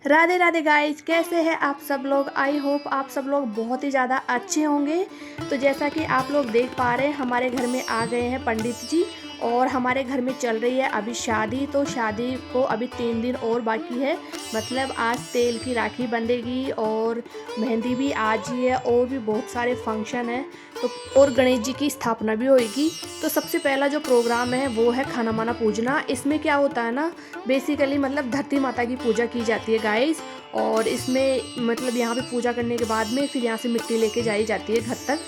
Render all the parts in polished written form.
Radhe Radhe guys, कैसे हैं आप सब लोग। आई होप आप सब लोग बहुत ही ज़्यादा अच्छे होंगे। तो जैसा कि आप लोग देख पा रहे हैं, हमारे घर में आ गए हैं पंडित जी और हमारे घर में चल रही है अभी शादी। तो शादी को अभी 3 दिन और बाकी है। मतलब आज तेल की राखी बंधेगी और मेहंदी भी आज ही है और भी बहुत सारे फंक्शन हैं। तो और गणेश जी की स्थापना भी होगी। तो सबसे पहला जो प्रोग्राम है वो है खाना माना पूजना। इसमें क्या होता है ना, बेसिकली मतलब धरती माता की पूजा की जाती है गाइस। और इसमें मतलब यहाँ पे पूजा करने के बाद में फिर यहाँ से मिट्टी लेके जाई जाती है घर तक।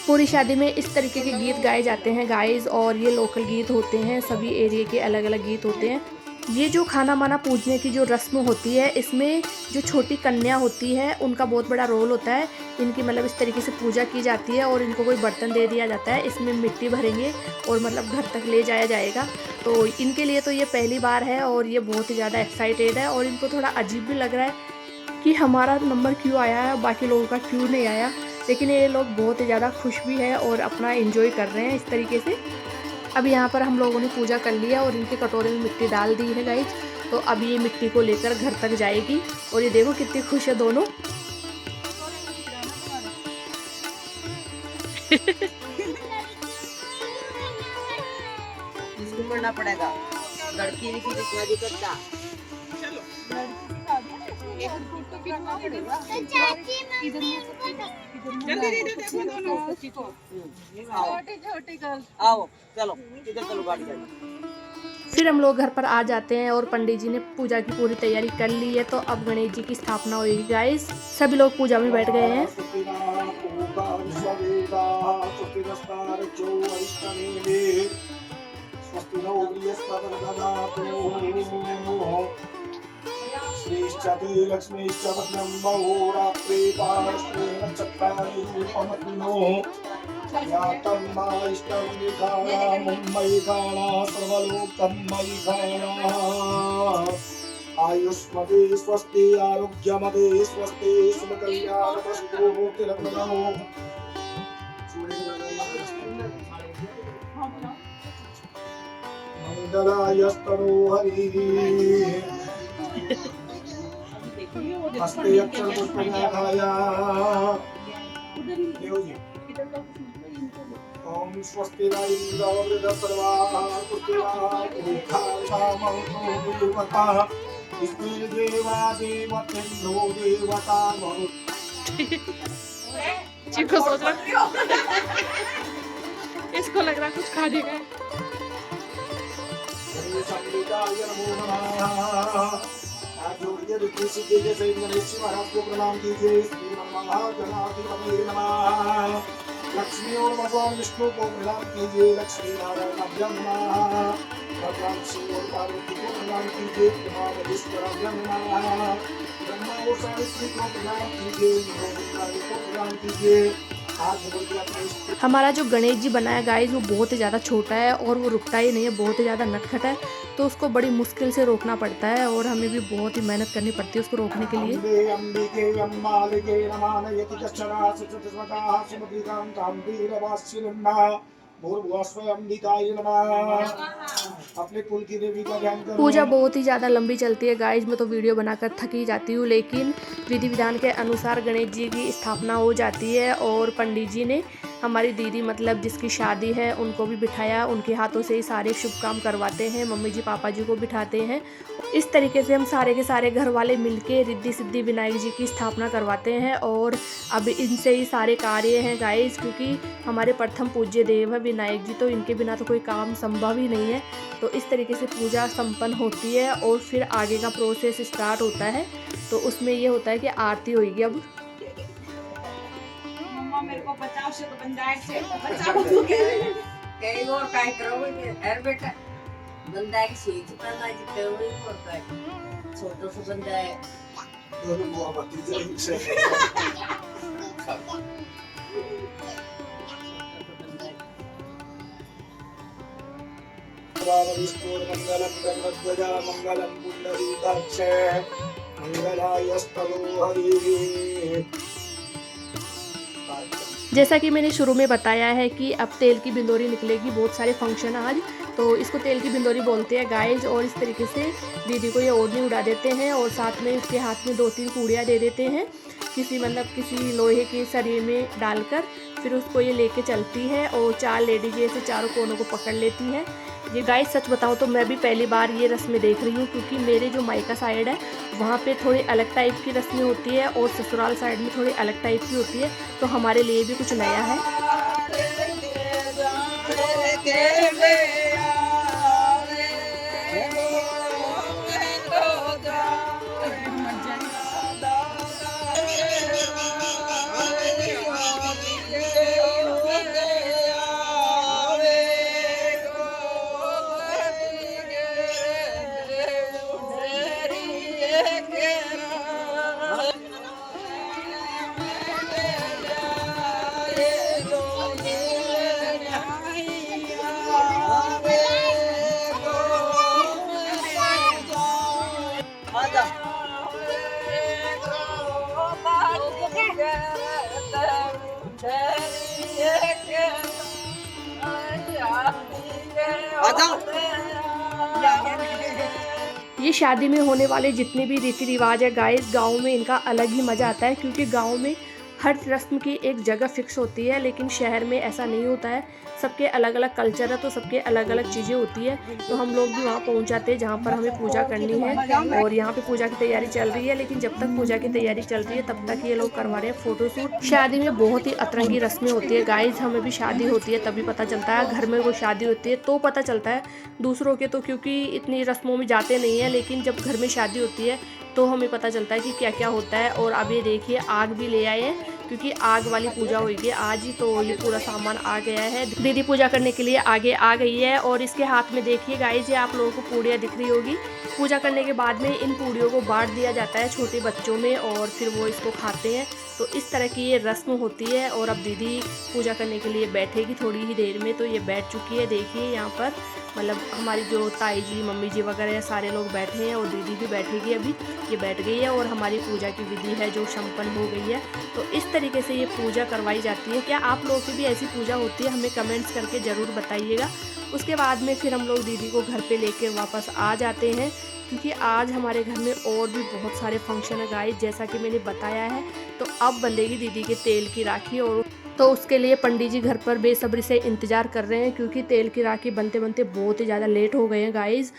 पूरी शादी में इस तरीके के गीत गाए जाते हैं गाइस। और ये लोकल गीत होते हैं, सभी एरिया के अलग अलग गीत होते हैं। ये जो खाना माना पूजने की जो रस्म होती है, इसमें जो छोटी कन्या होती है उनका बहुत बड़ा रोल होता है। इनकी मतलब इस तरीके से पूजा की जाती है और इनको कोई बर्तन दे दिया जाता है, इसमें मिट्टी भरेंगे और मतलब घर तक ले जाया जाएगा। तो इनके लिए तो ये पहली बार है और ये बहुत ही ज़्यादा एक्साइटेड है और इनको थोड़ा अजीब भी लग रहा है कि हमारा नंबर क्यों आया है, बाकी लोगों का क्यों नहीं आया। लेकिन ये लोग बहुत ही ज़्यादा खुश भी है और अपना एंजॉय कर रहे हैं इस तरीके से। अब यहाँ पर हम लोगों ने पूजा कर लिया और इनके कटोरे में मिट्टी डाल दी है गाइज। तो अब ये मिट्टी को लेकर घर तक जाएगी और ये देखो कितनी खुश है दोनों। इसको करना पड़ेगा, लड़की की कितना दिक्कत था। आओ चलो, इधर चलो गाड़ी जाएगी। फिर हम लोग घर पर आ जाते हैं और पंडित जी ने पूजा की पूरी तैयारी कर ली है। तो अब गणेश जी की स्थापना होगी गाइस। सभी लोग पूजा में बैठ गए हैं। श्रीश्चते लक्ष्मीश्च भद्रं बहुरात्रे पार्श्वेन चत्वारि रूपमग्नो यातं मा इष्टं विघाना मुम्बई गाना सर्वलोकं मयि गाना आयुष्मते स्वस्ति आरोग्यमते स्वस्ति सुमकल्याणमस्तु तिलकमो मंगलायस्तनो हरिः हस्ते अक्षर पुष्पनाथाया ओम स्वस्ति न इंद्रो वृद्धस्पतिर्वाः पुष्टिराः इसमें देवा देवतेन्द्रो देवता चिको सोच रहा इसको लग रहा कुछ खाने का। महाराज को प्रणाम कीजिए। लक्ष्मी और भगवान विष्णु को प्रणाम कीजिए। लक्ष्मी नारायण नमः। भगवान शिव और पार्वती को प्रणाम कीजिए। ब्रह्मा और सावित्री को प्रणाम कीजिए। को प्रणाम कीजिए। हमारा जो गणेश जी बनाया गाइस वो बहुत ही ज़्यादा छोटा है और वो रुकता ही नहीं है, बहुत ही ज़्यादा नटखट है। तो उसको बड़ी मुश्किल से रोकना पड़ता है और हमें भी बहुत ही मेहनत करनी पड़ती है उसको रोकने के लिए। अपने कुल की देवी का ध्यान करो। पूजा बहुत ही ज़्यादा लंबी चलती है गाइस, मैं तो वीडियो बनाकर थक ही जाती हूँ। लेकिन विधि विधान के अनुसार गणेश जी की स्थापना हो जाती है और पंडित जी ने हमारी दीदी मतलब जिसकी शादी है उनको भी बिठाया। उनके हाथों से ही सारे शुभ काम करवाते हैं, मम्मी जी पापा जी को बिठाते हैं। इस तरीके से हम सारे के सारे घर वाले मिलके रिद्धि सिद्धि विनायक जी की स्थापना करवाते हैं। और अब इनसे ही सारे कार्य हैं गाइस, क्योंकि हमारे प्रथम पूज्य देव है विनायक जी, तो इनके बिना तो कोई काम संभव ही नहीं है। तो इस तरीके से पूजा संपन्न होती है और फिर आगे का प्रोसेस स्टार्ट होता है। तो उसमें ये होता है कि आरती होगी। अब मम्मा मेरे को बचाओ से तो बंदाए से बचाओ कई और काय करोगे हर बेटा बंदाए की सीट पर ना जितने हुए और काय छोटा सा बंदाए दोनों मोहब्बती से विष्णुर्मङ्गलं गणध्वजा मङ्गलं पुण्डरीकाक्ष मङ्गलायस्तनो हरिः। जैसा कि मैंने शुरू में बताया है कि अब तेल की बिंदोरी निकलेगी, बहुत सारे फंक्शन आज, तो इसको तेल की बिंदोरी बोलते हैं गाइज। और इस तरीके से दीदी को ये ओढ़नी उड़ा देते हैं और साथ में उसके हाथ में 2-3 पूड़ियाँ दे देते हैं किसी लोहे के सरिये में डालकर। फिर उसको ये लेके चलती है और 4 लेडीज ऐसे चारों कोनों को पकड़ लेती हैं। ये गाइस सच बताऊँ तो मैं भी पहली बार ये रस्में देख रही हूँ, क्योंकि मेरे जो मायका साइड है वहाँ पे थोड़ी अलग टाइप की रस्में होती है और ससुराल साइड में थोड़ी अलग टाइप की होती है, तो हमारे लिए भी कुछ नया है। ये शादी में होने वाले जितने भी रीति रिवाज है गाइस, गाँव में इनका अलग ही मज़ा आता है, क्योंकि गाँव में हर रस्म की एक जगह फिक्स होती है, लेकिन शहर में ऐसा नहीं होता है। सबके अलग अलग कल्चर है, तो सबके अलग अलग चीज़ें होती है। तो हम लोग भी वहाँ पहुँच जाते हैं जहाँ पर हमें पूजा करनी है, और यहाँ पे पूजा की तैयारी चल रही है। लेकिन जब तक पूजा की तैयारी चल रही है तब तक ये लोग करवा रहे हैं फ़ोटोशूट। शादी में बहुत ही अतरंगी रस्में होती है गाइज, हमें भी शादी होती है तभी पता चलता है, घर में वो शादी होती है तो पता चलता है। दूसरों के तो क्योंकि इतनी रस्मों में जाते नहीं हैं, लेकिन जब घर में शादी होती है तो हमें पता चलता है कि क्या क्या होता है। और अब ये देखिए आग भी ले आए हैं, क्योंकि आग वाली पूजा होगी आज ही, तो ये पूरा सामान आ गया है। दीदी पूजा करने के लिए आगे आ गई है, और इसके हाथ में देखिए गाइस, ये आप लोगों को पूड़ियाँ दिख रही होगी। पूजा करने के बाद में इन पूड़ियों को बांट दिया जाता है छोटे बच्चों में, और फिर वो इसको खाते हैं। तो इस तरह की ये रस्म होती है। और अब दीदी पूजा करने के लिए बैठेगी थोड़ी ही देर में, तो ये बैठ चुकी है। देखिए यहाँ पर मतलब हमारी जो ताई जी, मम्मी जी वगैरह सारे लोग बैठे हैं, और दीदी भी बैठेगी। अभी ये बैठ गई है, और हमारी पूजा की विधि है जो संपन्न हो गई है। तो इस तरीके से ये पूजा करवाई जाती है। क्या आप लोगों की भी ऐसी पूजा होती है? हमें कमेंट्स करके ज़रूर बताइएगा। उसके बाद में फिर हम लोग दीदी को घर पे लेके वापस आ जाते हैं, क्योंकि आज हमारे घर में और भी बहुत सारे फंक्शन है गाइस, जैसा कि मैंने बताया है। तो अब बंधेगी दीदी के तेल की राखी, और तो उसके लिए पंडित जी घर पर बेसब्री से इंतज़ार कर रहे हैं, क्योंकि तेल की राखी बनते बनते बहुत ही ज़्यादा लेट हो गए हैं गाइस।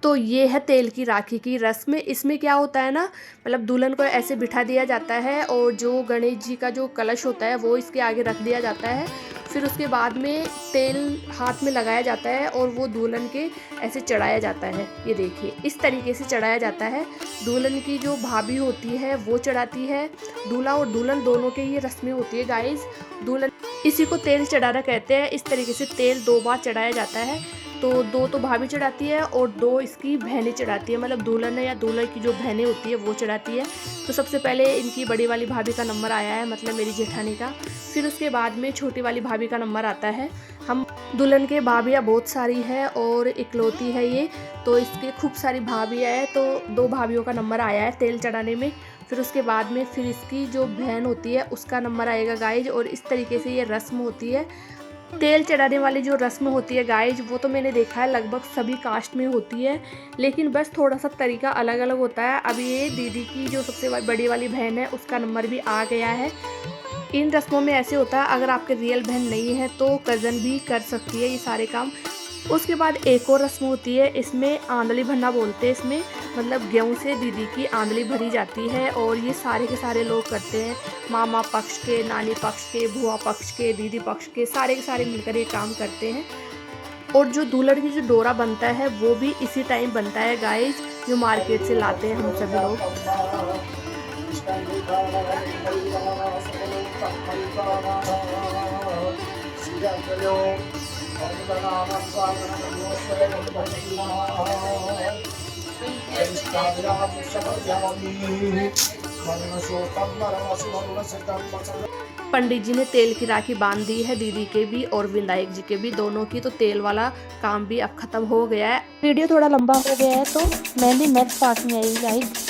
तो ये है तेल की राखी की रस्म। इसमें क्या होता है ना, मतलब दुल्हन को ऐसे बिठा दिया जाता है, और जो गणेश जी का जो कलश होता है वो इसके आगे रख दिया जाता है। फिर उसके बाद में तेल हाथ में लगाया जाता है, और वो दुल्हन के ऐसे चढ़ाया जाता है। ये देखिए इस तरीके से चढ़ाया जाता है। दुल्हन की जो भाभी होती है वो चढ़ाती है, दूल्हा और दुल्हन दोनों के ये रस्में होती है गाइस। दुल्हन इसी को तेल चढ़ाना कहते हैं। इस तरीके से तेल 2 बार चढ़ाया जाता है। तो 2 तो भाभी चढ़ाती है और 2 इसकी बहनें चढ़ाती है, मतलब दुल्हन या दूल्हे की जो बहनें होती है वो चढ़ाती है। तो सबसे पहले इनकी बड़ी वाली भाभी का नंबर आया है, मतलब मेरी जेठानी का। फिर उसके बाद में छोटी वाली भाभी का नंबर आता है। हम दुल्हन के भाभियाँ बहुत सारी है और इकलौती है ये, तो इसके खूब सारी भाभियाँ है। तो 2 भाभियों का नंबर आया है तेल चढ़ाने में। फिर उसके बाद में फिर इसकी जो बहन होती है उसका नंबर आएगा गाइज, और इस तरीके से ये रस्म होती है। तेल चढ़ाने वाली जो रस्म होती है गाइज, वो तो मैंने देखा है लगभग सभी कास्ट में होती है, लेकिन बस थोड़ा सा तरीका अलग अलग होता है। अब ये दीदी की जो सबसे बड़ी वाली बहन है उसका नंबर भी आ गया है। इन रस्मों में ऐसे होता है, अगर आपके रियल बहन नहीं है तो कज़न भी कर सकती है ये सारे काम। उसके बाद एक और रस्म होती है, इसमें आंधली भरना बोलते हैं। इसमें मतलब गेहूं से दीदी की आंधली भरी जाती है, और ये सारे के सारे लोग करते हैं। मामा पक्ष के, नानी पक्ष के, बुआ पक्ष के, दीदी पक्ष के सारे मिलकर ये काम करते हैं। और जो दुल्हन की जो डोरा बनता है वो भी इसी टाइम बनता है गाइज, जो मार्केट से लाते हैं हम सभी लोग। पंडित जी ने तेल की राखी बांध दी है दीदी के भी और विनायक जी के भी, दोनों की। तो तेल वाला काम भी अब खत्म हो गया है। वीडियो थोड़ा लंबा हो गया है तो मेहंदी नेक्स्ट पार्ट में आएगी गाइस।